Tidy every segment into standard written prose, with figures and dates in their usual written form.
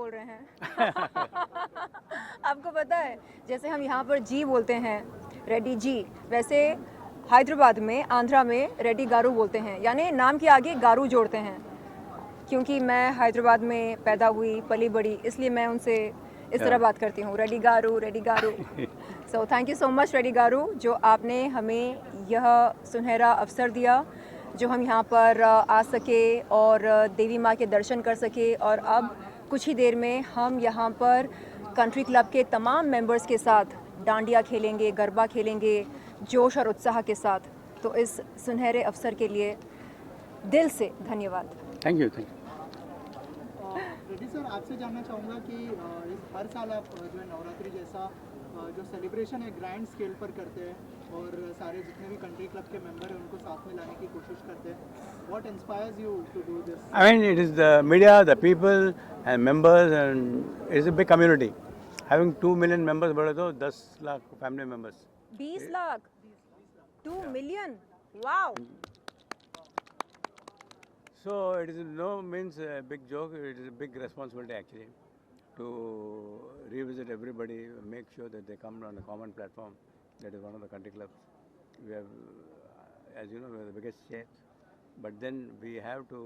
बोल रहे हैं। आपको पता है, जैसे हम यहाँ पर जी बोलते हैं, रेड्डी जी, वैसे हैदराबाद में, आंध्रा में रेड्डी गारू बोलते हैं, यानी नाम के आगे गारू जोड़ते हैं। क्योंकि मैं हैदराबाद में पैदा हुई, पली बड़ी, इसलिए मैं उनसे इस तरह बात करती हूँ, Reddy garu, Reddy garu. So thank you so much Reddy garu, जो आपने हमें यह सुनहरा अवसर दिया, जो हम यहाँ पर आ सके और देवी माँ के दर्शन कर सके। और अब कुछ ही देर में हम यहाँ पर कंट्री क्लब के तमाम मेंबर्स के साथ डांडिया खेलेंगे, गरबा खेलेंगे, जोश और उत्साह के साथ। तो इस सुनहरे अवसर के लिए दिल से धन्यवाद। Thank you. रेड्डी सर, आपसे जानना चाहूँगा कि हर साल आप जो है नवरात्रि जैसा जो सेलिब्रेशन है ग्रैंड स्केल पर करते हैं और सारे जितने भी कंट्री क्लब के मेंबर हैं उनको साथ में लाने की कोशिश करते हैं। What inspires you to do this? I mean, it is the media, the people and members, and it is a big community. Having 2 million members बोले तो 10 lakh family members. 20 lakh, 2 million, wow. So it is no means a big joke. It is a big responsibility actually to revisit everybody, make sure that they come on a common platform. That is one of the country clubs. We have, as you know, we are the biggest chairs, but then we have to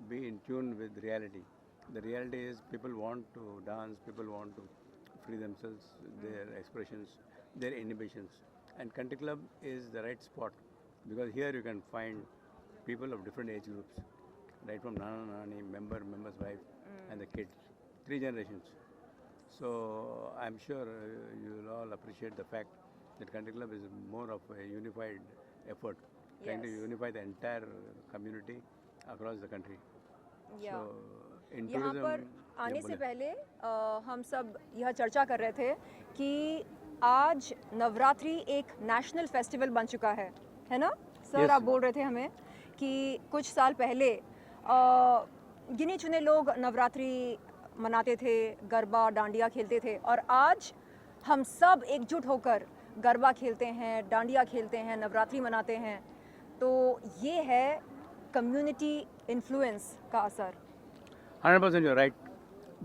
be in tune with reality. The reality is people want to dance, people want to free themselves, their expressions, their inhibitions, and country club is the right spot because here you can find people of different age groups, right from Nana Nani, member's wife, and the kids, 3 generations. So I'm sure you will all appreciate the fact that country club is more of a unified effort, trying to Yes. unify the entire community across the country. या So in यहाँ tourism, पर yeah, आने से बोलिए। पहले हम सब यह चर्चा कर रहे थे कि आज नवरात्रि एक नेशनल फेस्टिवल बन चुका है ना सर? Yes. आप बोल रहे थे हमें कि कुछ साल पहले गिने चुने लोग नवरात्रि मनाते थे, गरबा डांडिया खेलते थे, और आज हम सब एकजुट होकर गरबा खेलते हैं, डांडिया खेलते हैं, नवरात्रि मनाते हैं। तो ये है कम्युनिटी इन्फ्लुएंस का असर। 100% you're right.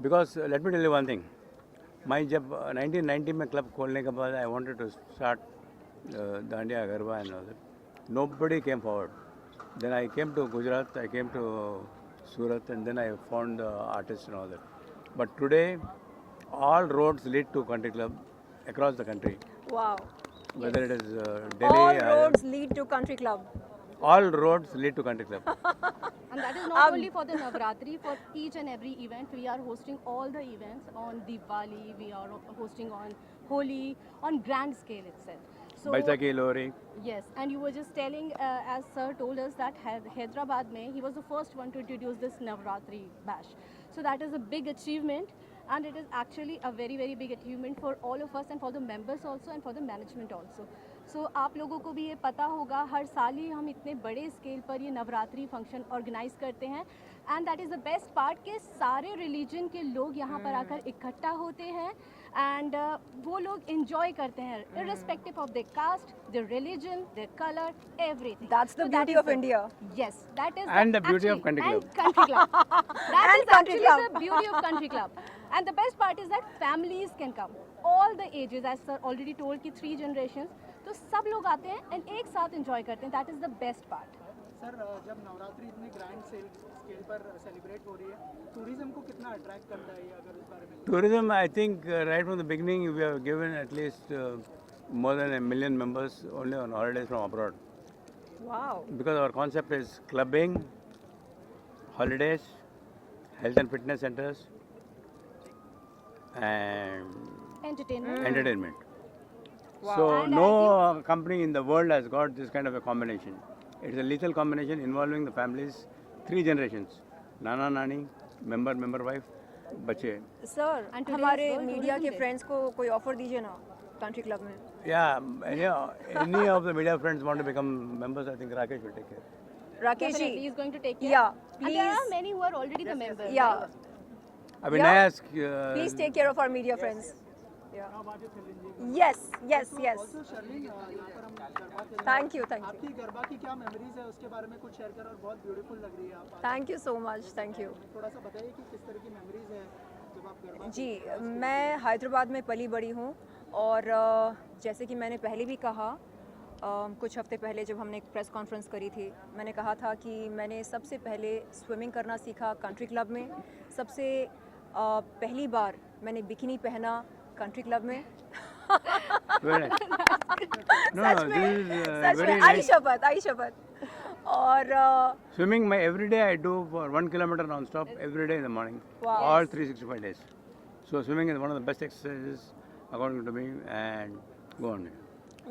Because let me tell you one thing. मैं जब 1990 में क्लब खोलने के बाद I wanted to start Dandiya Garba and all that. Nobody came forward. Then I came to Gujarat, I came to Surat, and then I found the artists and all that. But today, all roads lead to country club across the country. Wow. Whether it is Delhi, All roads lead to country club. all roads lead to country club. And that is not only for the Navratri, for each and every event. We are hosting all the events on Diwali, we are hosting on Holi, on grand scale itself. So, Baisakhi, Lohri. yes, and you were just telling, as sir told us, that Hyderabad mein, he was the first one to introduce this Navratri bash. So that is a big achievement, and it is actually a very, very big achievement for all of us and for the members also and for the management also. So आप लोगों को भी ये पता होगा, हर साल ही हम इतने बड़े स्केल पर ये नवरात्रि फंक्शन ऑर्गेनाइज करते हैं, and that is the best part के सारे रिलीजन के लोग यहाँ पर आकर इकट्ठा होते हैं, एंड वो लोग इंजॉय करते हैं irrespective of their caste, their religion, their color, everything. That's the So beauty is of India. Yes, that is And the beauty of country club. And country club. That And is country actually club. the beauty of country club. And the best part is that families can come, all the ages, as sir already told कि 3 generations, तो सब लोग आते हैं and एक साथ enjoy करते हैं. That is the best part. Sir, जब नवरात्रि इतनी ग्रैंड स्केल पर सेलिब्रेट हो रही है, टूरिज्म को कितना अट्रैक्ट करता है ये, अगर उस बारे में? Tourism, I think right from the beginning we have given at least more than 1 million members only on holidays from abroad. Wow. Because our concept is clubbing, holidays, health and fitness centers, and Entertainment. entertainment. Wow. So And no as company in the world has got this kind of a combination. It's a lethal combination involving the families, 3 generations: Nana, Nani, member, wife, बच्चे. Sir, And today हमारे is World media Tourism के Day. Friends को कोई offer दीजिए ना country club में। Yeah, any of the media friends want to become members, I think Rakesh will take care. Rakesh Definitely, जी, he is going to take care. Yeah, And there are please. many who are already the members. या right? अभी Yeah. नया please take care of our media friends. How about you, Shalin ji? Yes yes Also, yes, Shalin, यहाँ पर हम गरबा खेल रहे हैं। Thank you thank you आपकी गरबा की क्या मेमोरीज है, उसके बारे में कुछ शेयर करो, और बहुत ब्यूटीफुल लग रही है आप आज। Thank you so much, thank you. थोड़ा सा बताइए कि किस तरह की मेमोरीज है जब आप गरबा जी, मैं हैदराबाद में पली बड़ी हूँ और जैसे कि मैंने पहले भी कहा, कुछ हफ्ते पहले जब हमने एक प्रेस कॉन्फ्रेंस करी थी, मैंने कहा था कि मैंने सबसे पहले स्विमिंग करना सीखा कंट्री क्लब में। सबसे पहली बार मैंने बिकिनी पहना कंट्री क्लब में। Very nice. No, सच no, में, this is सच very में, आई nice. शपथ, आई शपथ। और Swimming, my every day I do for 1 kilometer non-stop every day in the morning, Wow. all 365 days. So swimming is one of the best exercises according to me, and go on.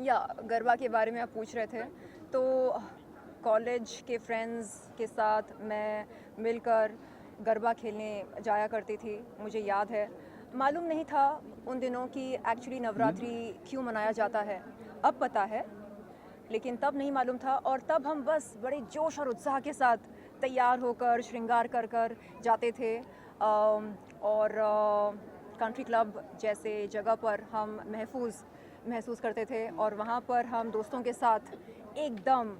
या गरबा के बारे में आप पूछ रहे थे, तो college के फ्रेंड्स के साथ मैं मिलकर गरबा खेलने जाया करती थी। मुझे याद है, मालूम नहीं था उन दिनों कि एक्चुअली नवरात्रि क्यों मनाया जाता है। अब पता है, लेकिन तब नहीं मालूम था। और तब हम बस बड़े जोश और उत्साह के साथ तैयार होकर श्रृंगार कर कर जाते थे। और कंट्री क्लब जैसे जगह पर हम महसूस करते थे और वहाँ पर हम दोस्तों के साथ एकदम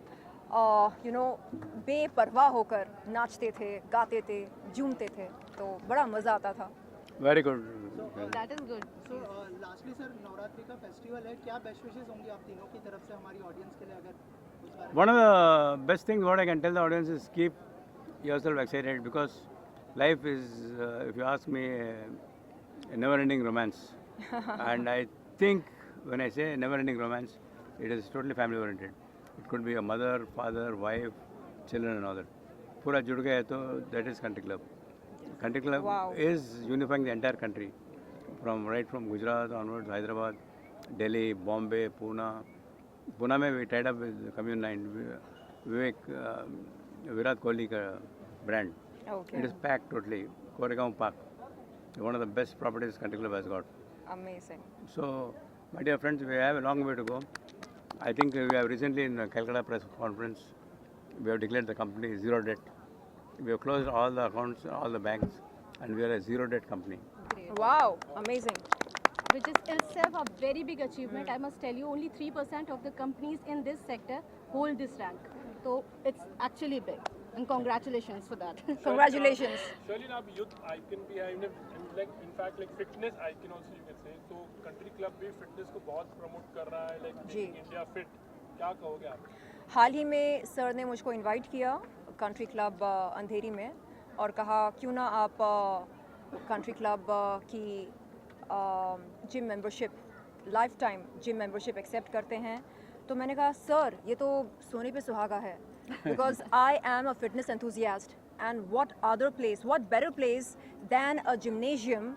बेपरवाह होकर नाचते थे, गाते थे, झूमते थे, तो बड़ा मज़ा आता था। Very good. That is good. So lastly sir, Navratri का फेस्टिवल है, क्या बेस्ट विशेस होंगी आप तीनों की तरफ से हमारी ऑडियंस के लिए, अगर उस बारे में? One of the best things what I can tell the audience is keep yourself excited, because life is, if you ask me, a never-ending romance. And I think when I say never-ending romance, it is totally family-oriented. It could be a mother, father, wife, children, and all that. पूरा जुड़ गया है तो that is country club. Country club Wow. is unifying the entire country, right from Gujarat onwards, Hyderabad, Delhi, Bombay, Pune. Pune में we tied up with Commune 9, Vivek, Virat Kohli का brand. Okay. It is packed totally. Koregaon Park, one of the best properties country club has got. Amazing. So, my dear friends, we have a long way to go. I think we have recently in the Calcutta press conference, we have declared the company zero debt. We have closed all the accounts, all the banks, and we are a zero debt company. Wow, amazing. Which is itself a very big achievement. I must tell you, only 3% of the companies in this sector hold this rank. So it's actually big. And congratulations for that. Congratulations. Surely आप youth icon भी है, in fact like fitness icon also you can say. तो country club भी fitness को बहुत promote कर रहा है, like जी। making India fit. क्या कहोगे आप? हाल ही में सर ने मुझको इनवाइट किया कंट्री क्लब अंधेरी में और कहा क्यों ना आप कंट्री क्लब की gym membership, lifetime gym membership accept करते हैं। तो मैंने कहा सर ये तो सोने पे सुहागा है, because I am a fitness enthusiast and what other place, what better place than a gymnasium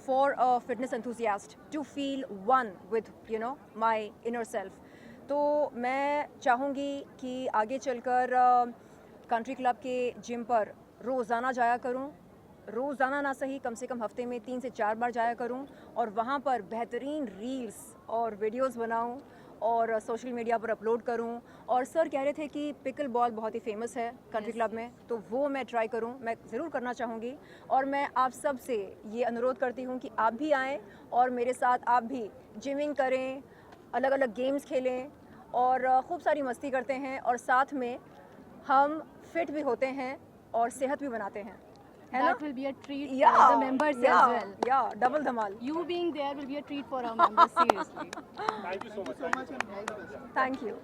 for a fitness enthusiast to feel one with my inner self. तो मैं चाहूँगी कि आगे चलकर कंट्री क्लब के जिम पर रोज़ाना जाया करूँ, रोज़ाना ना सही कम से कम हफ्ते में 3 से 4 बार जाया करूँ और वहाँ पर बेहतरीन रील्स और वीडियोस बनाऊँ और सोशल मीडिया पर अपलोड करूँ। और सर कह रहे थे कि पिकल बॉल बहुत ही फेमस है कंट्री क्लब में, तो वो मैं ट्राई करूँ, मैं ज़रूर करना चाहूँगी। और मैं आप सब से ये अनुरोध करती हूँ कि आप भी आएँ और मेरे साथ आप भी जिमिंग करें, अलग अलग गेम्स खेलें और खूब सारी मस्ती करते हैं और साथ में हम फिट भी होते हैं और सेहत भी बनाते हैं, है ना? That will be a treat for the members as well. या double Dhamaal. You being there will be a treat for our members, seriously. Thank you so much. so much and all the best. Thank you.